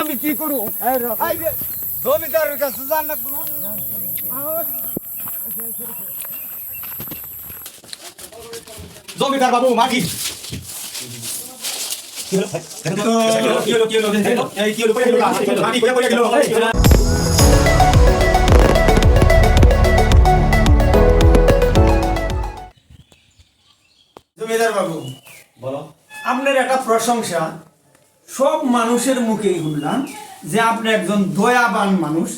আমি কি করব জমিদারের কাছে যান না জমিদার বাবু মাটি জমিদার বাবু বলো। আপনার একটা প্রশংসা সব মানুষের মুখেই শুনলাম যে আপনি একজন দয়াবান মানুষ,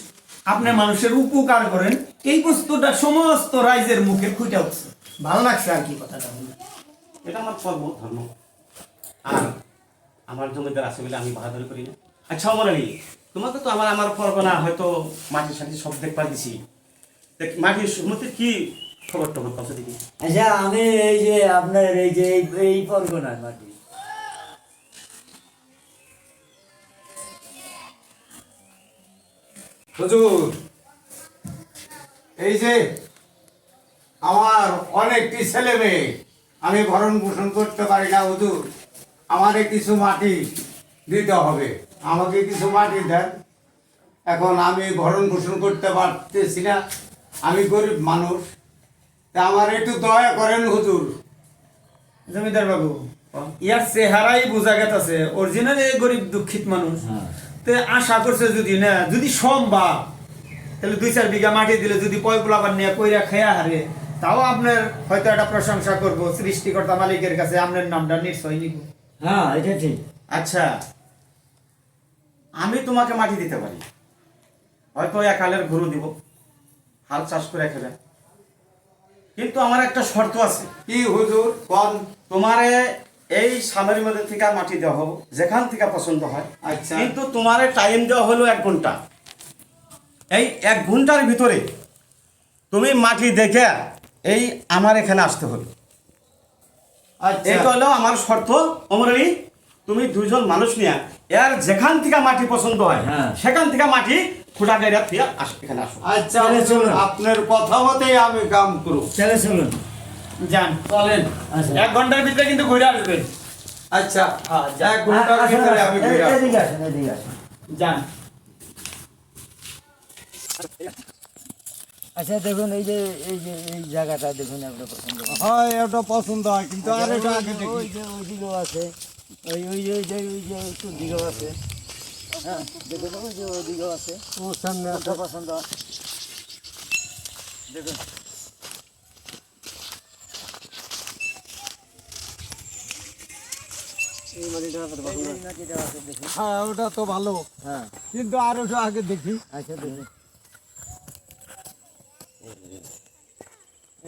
আপনি মানুষের উপকার করেন। এই বস্তুটা সমস্ত রাইজের মুখে ফুটে উঠছে, ভালো লাগছে আর কি কথাটা বলে। এটা আমার কর্ম ধর্ম, আর আমার জমিদার আছে বলে আমি বাহাদুরি করি না। আচ্ছা অমরানি, তোমাকে তো আমার পরগনা হয়তো মাটির সাথে সব দেখবার দিছি, মাটির উন্নতির কি খবর টবর কথা দেখি। আচ্ছা, আমি এই যে আপনার এই পরগনার মাটি, হুজুর এই যে আমার অনেকটি ছেলে মেয়ে, আমি ভরণ পোষণ করতে পারি না হুজুর, আমারে কিছু মাটি দিতে হবে, আমাকে কিছু মাটি দেন। এখন আমি ভরণ পোষণ করতে পারতেছি না, আমি গরিব মানুষ, তা আমার একটু দয়া করেন হুজুর। জমিদার বাবু, ইয়ার চেহারাই বোঝা গেছে অরিজিনাল গরিব দুঃখিত মানুষ। তে আশা করছে যদি সম্ভব তাহলে 2-4 বিঘা মাটি দিলে যদি পয়পুলাবার নিয়ে কইরা খেয়া হারে, তাও আপনার হয়তো একটা প্রশংসা করব, সৃষ্টিকর্তা মালিকের কাছে আপনার নামটা নিশ্চয় নিব। হ্যাঁ এটা ঠিক। আচ্ছা, আমি তোমাকে মাটি দিতে পারি, হয়তো একালের গরু দিব, হাল চাষ করে খেলে, কিন্তু আমার একটা শর্ত আছে। কি হুজুর কোন? তোমারে এই সামনের মধ্যে থেকে মাটি দেওয়া হবে যেখান থেকে পছন্দ হয়। আচ্ছা, কিন্তু তোমারে টাইম দেওয়া হলো 1 ঘন্টা। এই 1 ঘন্টার ভিতরে তুমি মাটি দেখে এই আমার এখানে আসতে হবে। আচ্ছা, এটা হলো আমার শর্ত। অমরানি, তুমি 2 জন মানুষ নিয়ে এর যেখান থেকে মাটি পছন্দ হয় সেখান থেকে মাটি খুঁটা গাড়িয়া দিয়ে এখানে আসো। আচ্ছা তাহলে চলুন। আপনার কথা মতেই আমি কাম করব। চলে চলুন, যান চলেন। আচ্ছা। 1 ঘন্টার ভিতরে কিন্তু ঘুরে আসবেন। আচ্ছা, 1 ঘন্টার ভিতরে আমি ঘুরে আসবো। এদিকে আসেন, এদিকে আসেন। যান। আচ্ছা দেখুন, এই জায়গাটা দেখুন, আপনার পছন্দ হয়? হয় এটা পছন্দ হয়, কিন্তু আর এটা আগে দেখি। ওই দিকেও আছে, ওই যে একটু দিকেও আছে। হ্যাঁ দেখুন, ওই যে ওই দিকেও আছে, ওর সামনে কোনটা পছন্দ হয় দেখুন। এই মাটিটা আপনার পছন্দ হয়? এই মাটিটা আছে দেখুন। হ্যাঁ ওটা তো ভালো, হ্যাঁ কিন্তু আর ওটা আগে দেখি। আচ্ছা দেখুন,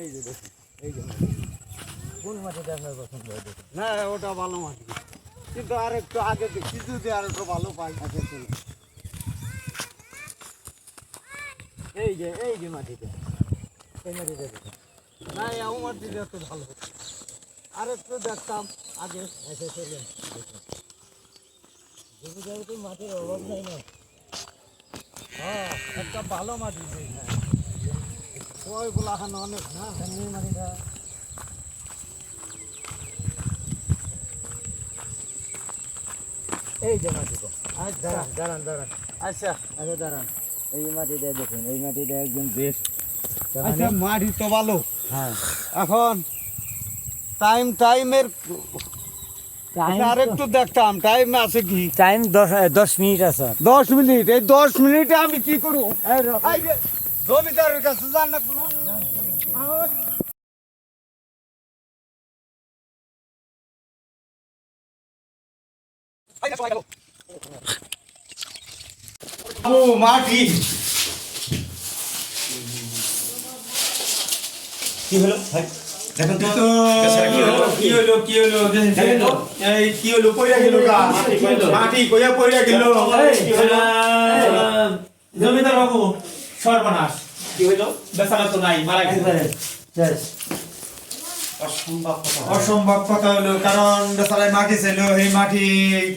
এই যে দেখুন, এই যে কোন মাটিটা আপনার পছন্দ হয় দেখুন। না ওটা ভালো মাটি, কিন্তু আর একটু আগে দেখি, যদি আর একটু ভালো পাই। আচ্ছা চলুন, এই যে মাটিটা, এই মাটিটা দেখুন। না আমার মাটিটা তো ভালো, আর একটু দেখতাম আগে। আচ্ছা চলুন, জমি জায়গাতে মাটির অভাব নাই না। হ্যাঁ একটা ভালো মাটি নেই, ওইগুলো এখন অনেক না। এই মাটিটা এই যে মাটিটা, আচ্ছা দাঁড়ান দাঁড়ান, আচ্ছা আচ্ছা দাঁড়ান, এই মাটিটা দেখুন, এই মাটিটা একদম বেস্ট। আচ্ছা মাটি তো ভালো। হ্যাঁ এখন টাইমের আর একটু দেখতাম, টাইম আছে কি? টাইম 10 মিনিট আছে। 10 মিনিট, এই 10 মিনিটে আমি কি করব? জমিদারের কাছে যান না কোনো। ও মাটি কি হলো ভাই? দেখুন তো কি হলো দেখেন তো। এই কি হলো, পয়রা গেল গা মাটি কইয়া পয়রা গেল। জমিদার বাবু সর্বনাশ, কি হলো? বেচারা তো নাই, মারা গেছে। অসম্ভব কথা। অসম্ভব কথা হলো, কারণ বেচারায় মাটি ছিল, এই মাটি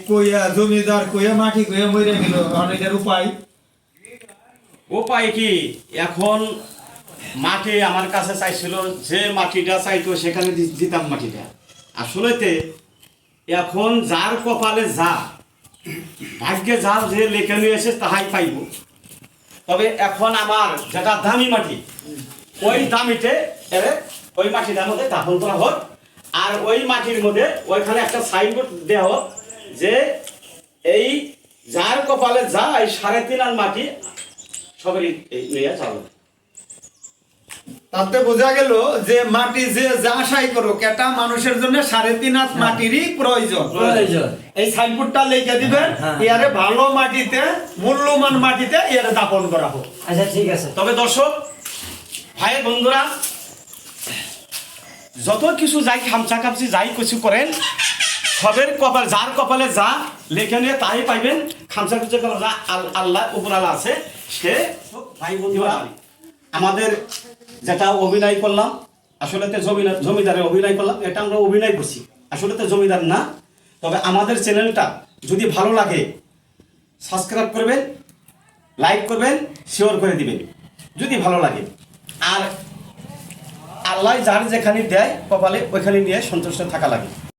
কইয়া জমিদার কইয়া মাটি কইয়া মরে গেল। অনেকের উপায় উপায় কি? এখন মাটি আমার কাছে চাইছিল, যে মাটিটা চাইতো সেখানে দিতাম মাটিটা। আসলেতে এখন যার কপালে যা ভাগ্যে যা যে লেখে নিয়ে এসে তাহাই পাইব। তবে এখন আমার যেটা দামি মাটি, ওই দামিতে ওই মাটিটার মধ্যে দাফন করা হোক। আর ওই মাটির মধ্যে ওইখানে একটা সাইনবোর্ড দেওয়া হোক যে এই যার কপালে যা এই 3.5 আন মাটি সবারই নিয়ে যাবে। তাতে বোঝা গেল যে মাটি যে যা সাই করুক, এটা মানুষের জন্য 3.5 হাত মাটিরই প্রয়োজন। এই সাইনবোর্ডটা লিখে দিবেন, ইয়ারে ভালো মাটিতে, মূল্যবান মাটিতে ইয়ারে দাপন করা হোক। আচ্ছা ঠিক আছে। তবে দর্শক ভাই বন্ধুরা, যত কিছু যাই খামচা খামচি যাই কিছু করেন, সবের কপাল যার কপালে যা লেখে নিয়ে তাই পাইবেন। খামচা খুচা করা যা আল্লাহ উপরালা আছে সে। ভাই বন্ধুরা, আমাদের যেটা অভিনয় করলাম, আসলে তো জমিদারের অভিনয় করলাম, এটা আমরা অভিনয় করছি, আসলে তো জমিদার না। তবে আমাদের চ্যানেলটা যদি ভালো লাগে সাবস্ক্রাইব করবেন, লাইক করবেন, শেয়ার করে দিবেন যদি ভালো লাগে। আর আল্লাহ যার যেখানে দেয় কপালে ওইখানে নিয়ে সন্তুষ্ট থাকা লাগে।